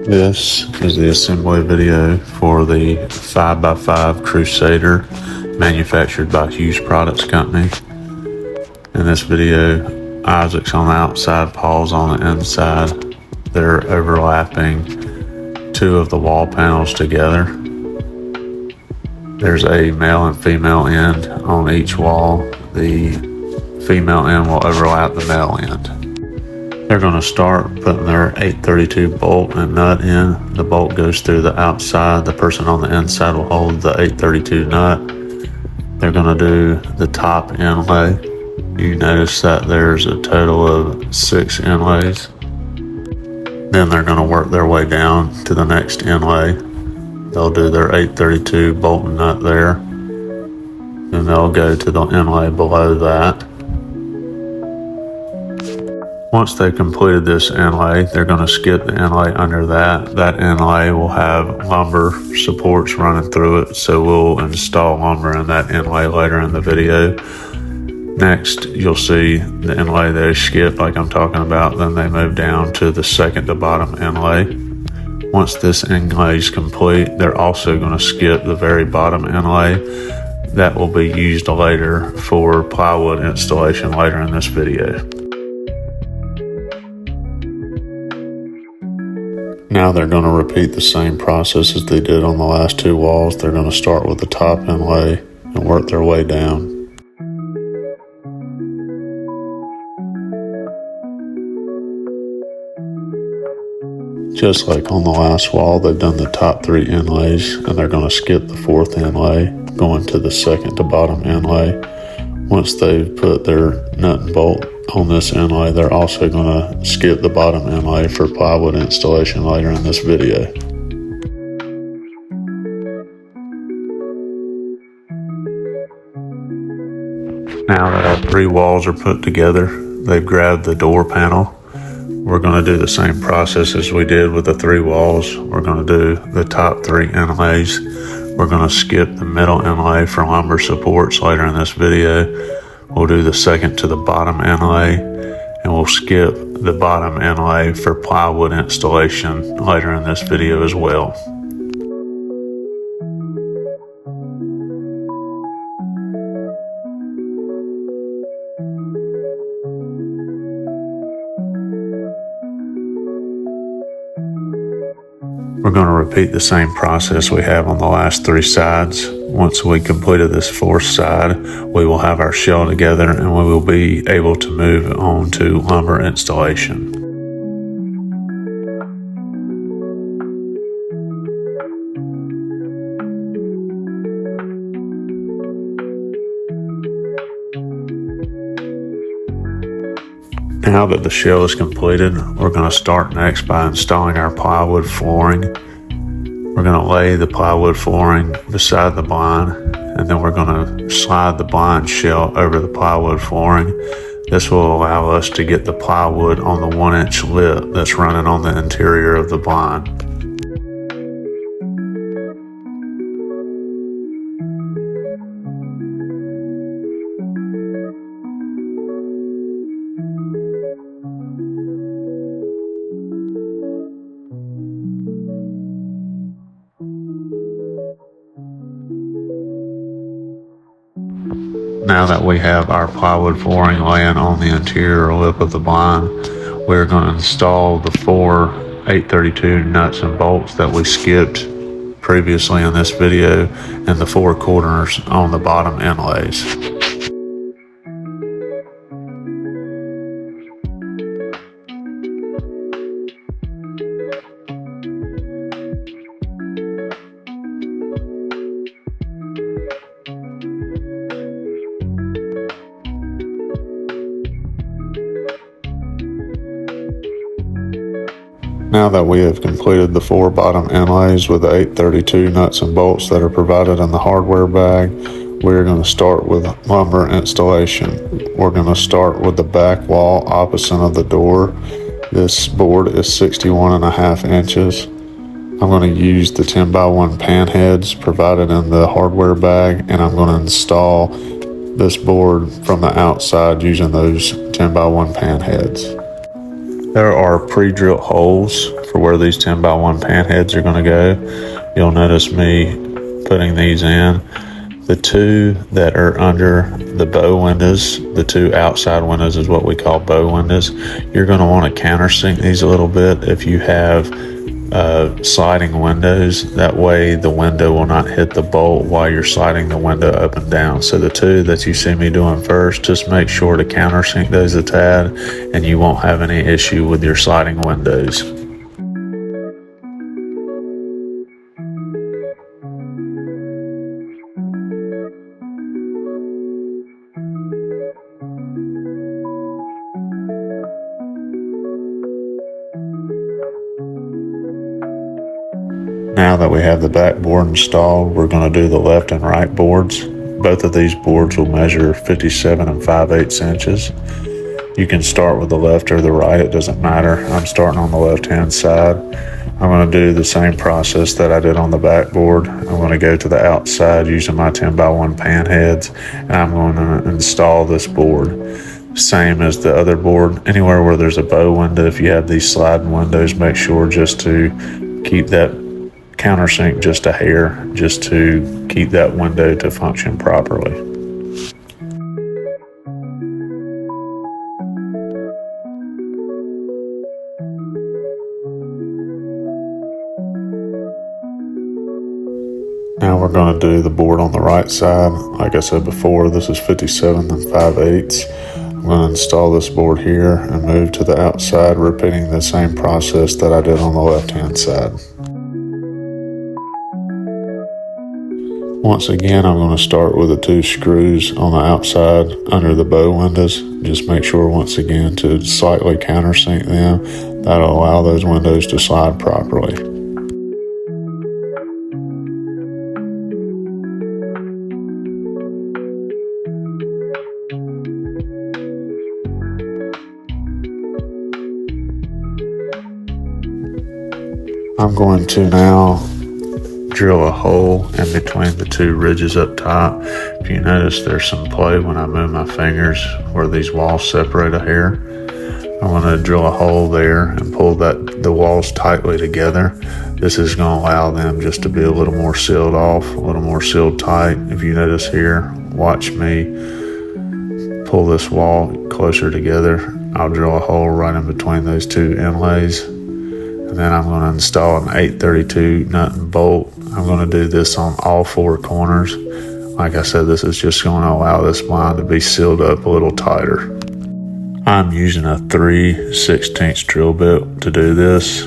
This is the assembly video for the 5x5 Crusader manufactured by Hughes Products Company. In this video, Isaac's on the outside, Paul's on the inside. They're overlapping two of the wall panels together. There's a male and female end on each wall. The female end will overlap the male end. They're going to start putting their 832 bolt and nut in. The bolt goes through the outside. The person on the inside will hold the 832 nut. They're going to do the top inlay. You notice that there's a total of 6 inlays. Then they're going to work their way down to the next inlay. They'll do their 832 bolt and nut there. Then they'll go to the inlay below that. Once they've completed this inlay, they're going to skip the inlay under that. That inlay will have lumber supports running through it, so we'll install lumber in that inlay later in the video. Next, you'll see the inlay they skip like I'm talking about, then they move down to the second to bottom inlay. Once this inlay is complete, they're also going to skip the very bottom inlay. That will be used later for plywood installation later in this video. Now they're going to repeat the same process as they did on the last two walls. They're going to start with the top inlay and work their way down. Just like on the last wall, they've done the top 3 inlays and they're going to skip the 4th inlay, going to the second to bottom inlay. Once they've put their nut and bolt on this inlay, they're also going to skip the bottom inlay for plywood installation later in this video. Now that our 3 walls are put together, they've grabbed the door panel. We're going to do the same process as we did with the 3 walls. We're going to do the top 3 inlays. We're going to skip the middle inlay for lumber supports later in this video. We'll do the second to the bottom inlay, and we'll skip the bottom inlay for plywood installation later in this video as well. We're going to repeat the same process we have on the last 3 sides. Once we completed this 4th side, we will have our shell together and we will be able to move on to lumber installation. Now that the shell is completed, we're going to start next by installing our plywood flooring. We're going to lay the plywood flooring beside the blind, and then we're going to slide the blind shell over the plywood flooring. This will allow us to get the plywood on the 1-inch lip that's running on the interior of the blind. Now that we have our plywood flooring laying on the interior lip of the blind, we're going to install the 4 832 nuts and bolts that we skipped previously in this video and the 4 corners on the bottom inlays. Now that we have completed the 4 bottom inlays with the 832 nuts and bolts that are provided in the hardware bag, we're going to start with lumber installation. We're going to start with the back wall opposite of the door. This board is 61.5 inches. I'm going to use the 10x1 pan heads provided in the hardware bag, and I'm going to install this board from the outside using those 10x1 pan heads. There are pre-drilled holes for where these 10x1 pan heads are going to go. You'll notice me putting these in. The two that are under the bow windows, the two outside windows is what we call bow windows. You're going to want to countersink these a little bit if you have sliding windows. That way the window will not hit the bolt while you're sliding the window up and down. So the two that you see me doing first, just make sure to countersink those a tad and you won't have any issue with your sliding windows. Now that we have the backboard installed, we're going to do the left and right boards. Both of these boards will measure 57 5/8 inches. You can start with the left or the right, it doesn't matter. I'm starting on the left hand side. I'm going to do the same process that I did on the backboard. I'm going to go to the outside using my 10x1 pan heads, and I'm going to install this board. Same as the other board. Anywhere where there's a bow window, if you have these sliding windows, make sure just to keep that countersink just a hair, just to keep that window to function properly. Now we're going to do the board on the right side. Like I said before, this is 57 5/8. I'm going to install this board here and move to the outside, repeating the same process that I did on the left hand side. Once again, I'm going to start with the two screws on the outside under the bow windows. Just make sure once again to slightly countersink them. That'll allow those windows to slide properly. I'm going to now drill a hole in between the two ridges up top. If you notice, there's some play when I move my fingers where these walls separate a hair. I'm going to drill a hole there and pull the walls tightly together. This is going to allow them just to be a little more sealed off, a little more sealed tight. If you notice here, watch me pull this wall closer together. I'll drill a hole right in between those two inlays. And then I'm going to install an 832 nut and bolt. I'm going to do this on all four corners. Like I said, this is just going to allow this blind to be sealed up a little tighter. I'm using a 3/16 drill bit to do this.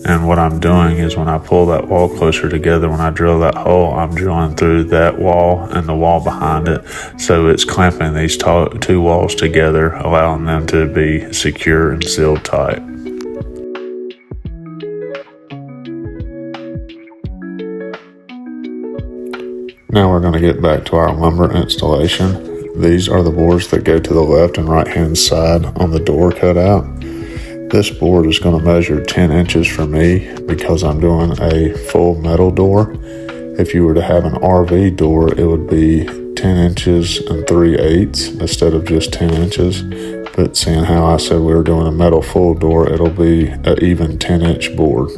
And what I'm doing is when I pull that wall closer together, when I drill that hole, I'm drilling through that wall and the wall behind it. So it's clamping these two walls together, allowing them to be secure and sealed tight. Now we're going to get back to our lumber installation. These are the boards that go to the left and right hand side on the door cutout. This board is going to measure 10 inches for me because I'm doing a full metal door. If you were to have an RV door, it would be 10 inches and 3/8 instead of just 10 inches. But seeing how I said we were doing a metal full door, it'll be an even 10-inch board.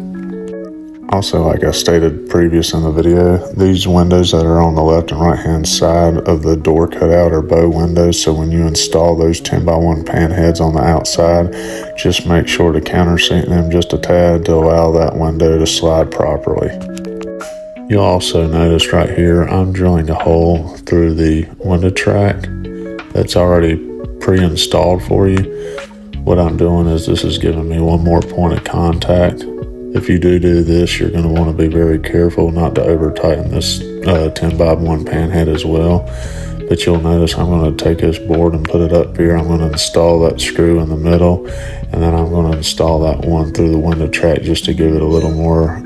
Also, like I stated previous in the video, these windows that are on the left and right hand side of the door cutout are bow windows, so when you install those 10x1 pan heads on the outside, just make sure to countersink them just a tad to allow that window to slide properly. You'll also notice right here, I'm drilling a hole through the window track that's already pre-installed for you. What I'm doing is this is giving me one more point of contact. If you do this, you're going to want to be very careful not to over tighten this 10x1 pan head as well. But you'll notice I'm going to take this board and put it up here. I'm going to install that screw in the middle, and then I'm going to install that one through the window track just to give it a little more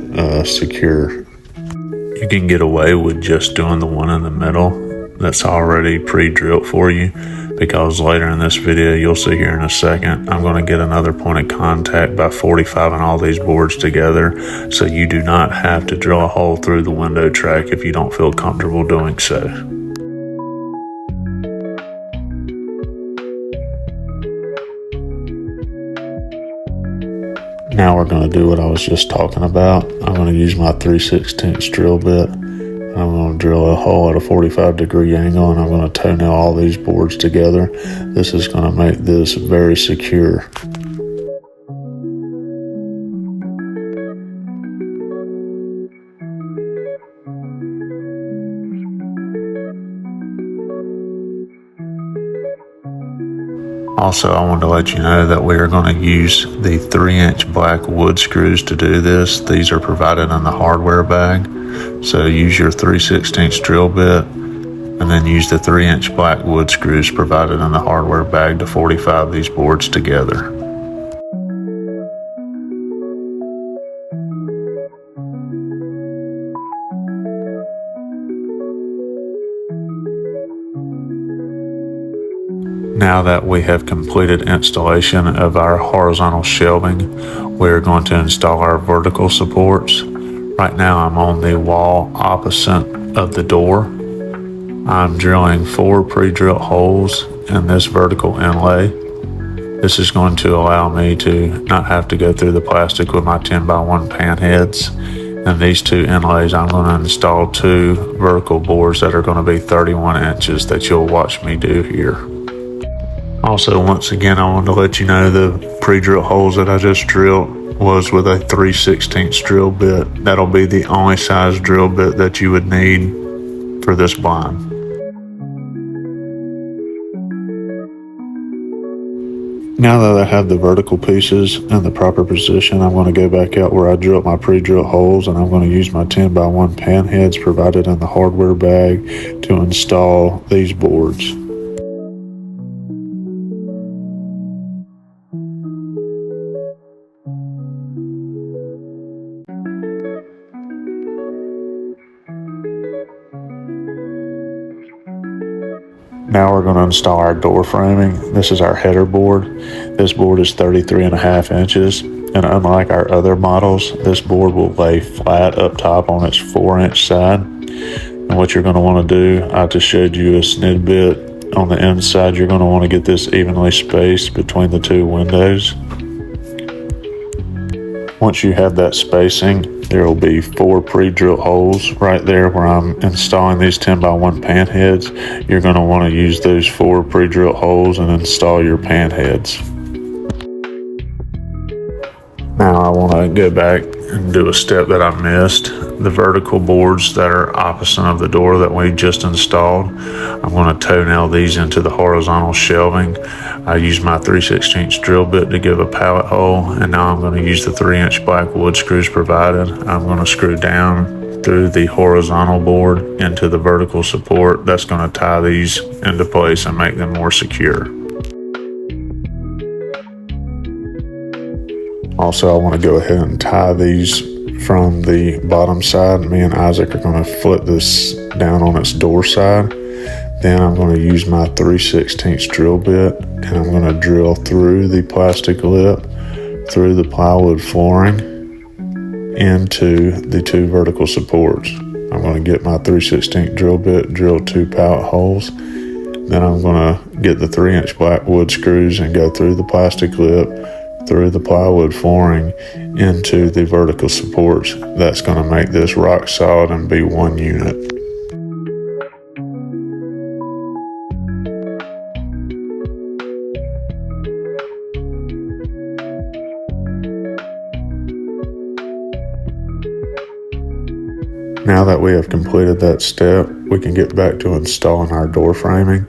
secure. You can get away with just doing the one in the middle that's already pre-drilled for you, because later in this video, you'll see here in a second, I'm going to get another point of contact by 45 and all these boards together, so you do not have to drill a hole through the window track if you don't feel comfortable doing so. Now we're going to do what I was just talking about. I'm going to use my 3/16 drill bit. I'm going to drill a hole at a 45-degree angle, and I'm going to toenail all these boards together. This is going to make this very secure. Also, I wanted to let you know that we are going to use the 3-inch black wood screws to do this. These are provided in the hardware bag. So use your 3/16 drill bit and then use the 3-inch black wood screws provided in the hardware bag to 45 these boards together. Now that we have completed installation of our horizontal shelving, we're going to install our vertical supports. Right now I'm on the wall opposite of the door. I'm drilling 4 pre-drilled holes in this vertical inlay. This is going to allow me to not have to go through the plastic with my 10x1 pan heads. And these 2 inlays, I'm going to install 2 vertical boards that are going to be 31 inches that you'll watch me do here. Also, once again, I wanted to let you know the pre-drill holes that I just drilled was with a 3/16 drill bit. That'll be the only size drill bit that you would need for this blind. Now that I have the vertical pieces in the proper position, I'm going to go back out where I drilled my pre-drill holes, and I'm going to use my 10x1 pan heads provided in the hardware bag to install these boards. Now we're going to install our door framing. This is our header board. This board is 33.5 inches, and unlike our other models, this board will lay flat up top on its 4-inch side. And what you're going to want to do, I just showed you a snid bit on the inside. You're going to want to get this evenly spaced between the 2 windows. Once you have that spacing, there will be 4 pre-drilled holes right there where I'm installing these 10x1 pan heads. You're going to want to use those 4 pre-drilled holes and install your pan heads. Now I want to go back and do a step that I missed. The vertical boards that are opposite of the door that we just installed, I'm going to toenail these into the horizontal shelving. I used my 3/16 drill bit to give a pallet hole, and now I'm going to use the 3-inch black wood screws provided. I'm going to screw down through the horizontal board into the vertical support. That's going to tie these into place and make them more secure. Also, I want to go ahead and tie these from the bottom side. Me and Isaac are going to flip this down on its door side. Then I'm going to use my 3/16 drill bit, and I'm going to drill through the plastic lip, through the plywood flooring, into the 2 vertical supports. I'm going to get my 3/16 drill bit, drill 2 pallet holes. Then I'm going to get the 3-inch black wood screws and go through the plastic lip, through the plywood flooring, into the vertical supports. That's going to make this rock solid and be one unit. Now that we have completed that step, we can get back to installing our door framing.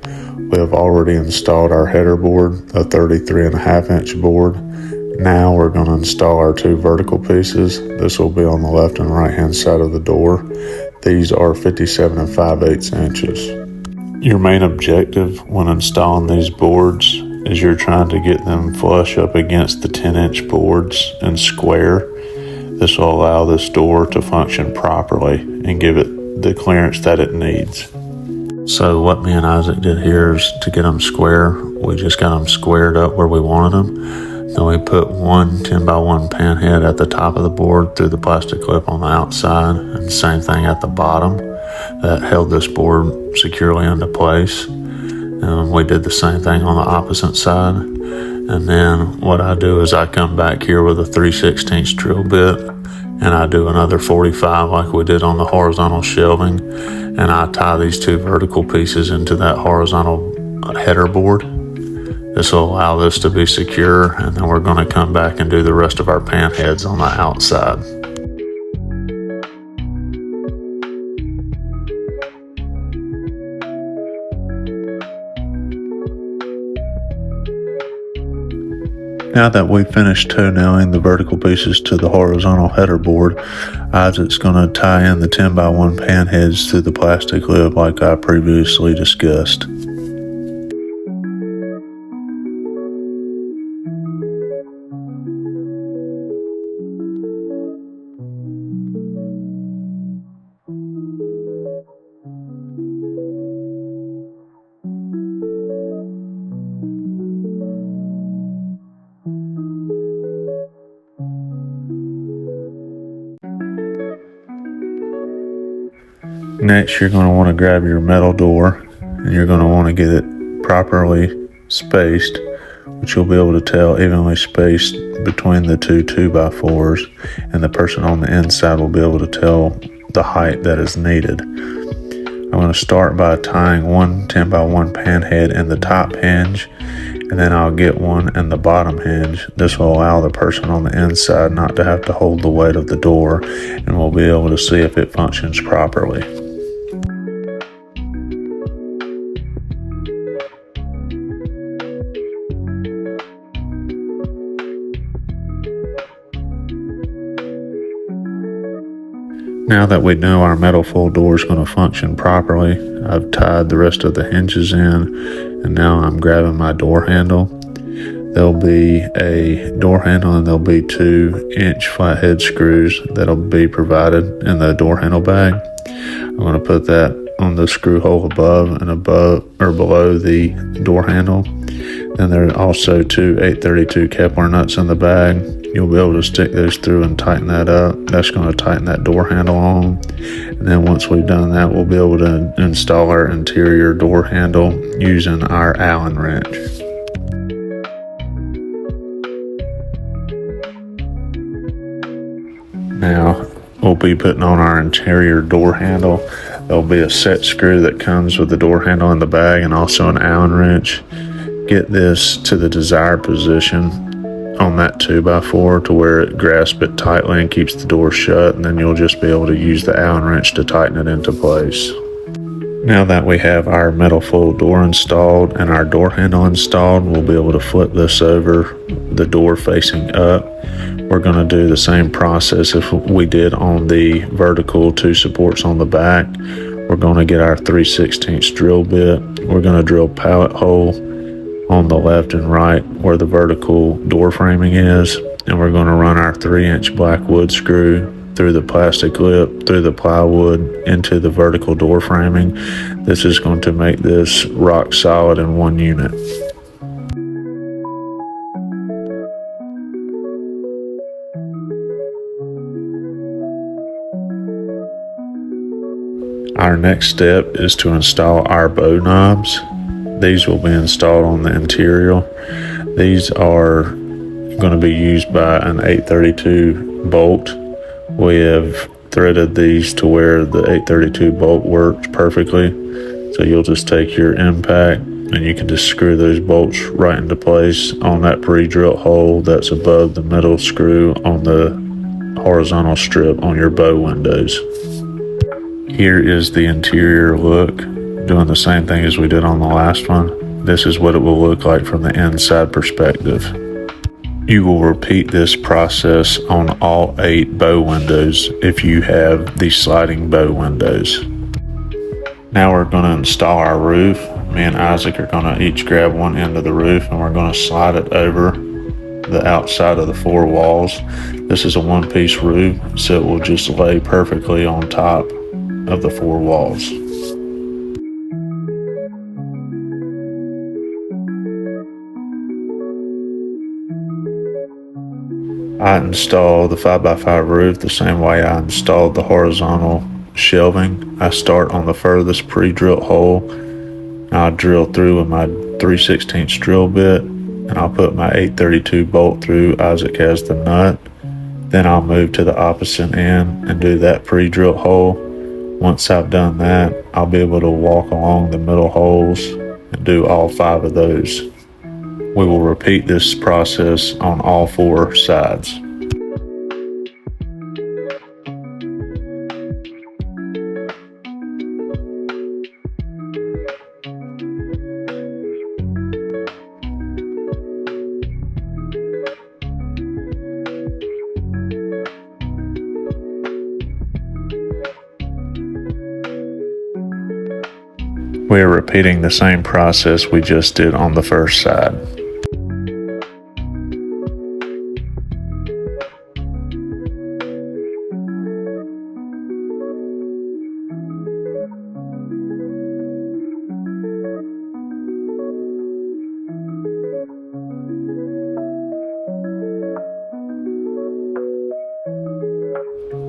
We have already installed our header board, a 33.5 inch board. Now we're going to install our 2 vertical pieces. This will be on the left and right hand side of the door. These are 57 5/8 inches. Your main objective when installing these boards is you're trying to get them flush up against the 10-inch boards and square. This will allow this door to function properly and give it the clearance that it needs. So what me and Isaac did here is to get them square. We just got them squared up where we wanted them. Then we put 1 10x1 pan head at the top of the board through the plastic clip on the outside, and the same thing at the bottom. That held this board securely into place. And we did the same thing on the opposite side. And then what I do is I come back here with a 3/16 drill bit, and I do another 45 like we did on the horizontal shelving, and I tie these two vertical pieces into that horizontal header board. This will allow this to be secure, and then we're going to come back and do the rest of our pan heads on the outside. Now that we've finished toe-nailing the vertical pieces to the horizontal header board, Isaac's going to tie in the 10x1 pan heads through the plastic lid like I previously discussed. Next, you're going to want to grab your metal door, and you're going to want to get it properly spaced, which you'll be able to tell evenly spaced between the two 2x4s, and the person on the inside will be able to tell the height that is needed. I'm going to start by tying one 10x1 pan head in the top hinge, and then I'll get one in the bottom hinge. This will allow the person on the inside not to have to hold the weight of the door, and we'll be able to see if it functions properly. Now that we know our metal full door is going to function properly, I've tied the rest of the hinges in, and now I'm grabbing my door handle. There'll be a door handle and there'll be 2-inch flathead screws that'll be provided in the door handle bag. I'm going to put that on the screw hole above and below the door handle. Then there are also 2 832 Kevlar nuts in the bag. You'll be able to stick those through and tighten that up. That's going to tighten that door handle on. And then once we've done that, we'll be able to install our interior door handle using our Allen wrench. Now, we'll be putting on our interior door handle. There'll be a set screw that comes with the door handle in the bag and also an Allen wrench. Get this to the desired position on that 2x4 to where it grasps it tightly and keeps the door shut, and then you'll just be able to use the Allen wrench to tighten it into place. Now that we have our metal full door installed and our door handle installed, we'll be able to flip this over, the door facing up. We're going to do the same process if we did on the vertical 2 supports on the back. We're going to get our 3/16 drill bit. We're going to drill pallet hole on the left and right where the vertical door framing is, and we're going to run our 3-inch black wood screw through the plastic lip, through the plywood, into the vertical door framing. This is going to make this rock solid in one unit. Our next step is to install our bow knobs. These will be installed on the interior. These are going to be used by an 832 bolt. We have threaded these to where the 832 bolt works perfectly. So you'll just take your impact and you can just screw those bolts right into place on that pre-drilled hole that's above the middle screw on the horizontal strip on your bow windows. Here is the interior look, doing the same thing as we did on the last one. This is what it will look like from the inside perspective. You will repeat this process on all 8 bow windows if you have the sliding bow windows. Now we're going to install our roof. Me and Isaac are going to each grab one end of the roof and we're going to slide it over the outside of the 4 walls. This is a 1-piece roof, so it will just lay perfectly on top of the 4 walls. I install the 5x5 roof the same way I installed the horizontal shelving. I start on the furthest pre-drilled hole. I drill through with my 3/16 drill bit, and I'll put my 832 bolt through Isaac has the nut. Then I'll move to the opposite end and do that pre-drilled hole. Once I've done that, I'll be able to walk along the middle holes and do all 5 of those. We will repeat this process on all 4 sides. We are repeating the same process we just did on the first side.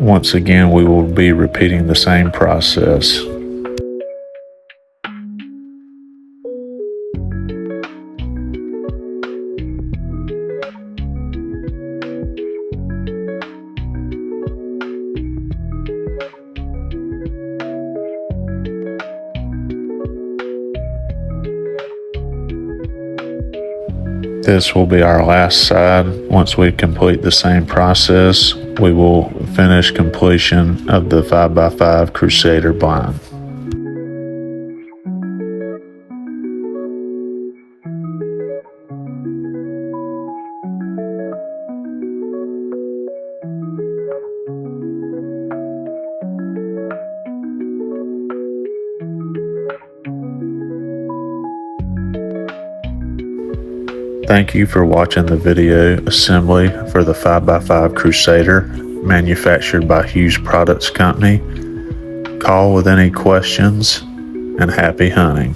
Once again, we will be repeating the same process. This will be our last side. Once we complete the same process, we will finish completion of the 5x5 Crusader blind. Thank you for watching the video assembly for the 5x5 Crusader manufactured by Hughes Products Company. Call with any questions and happy hunting.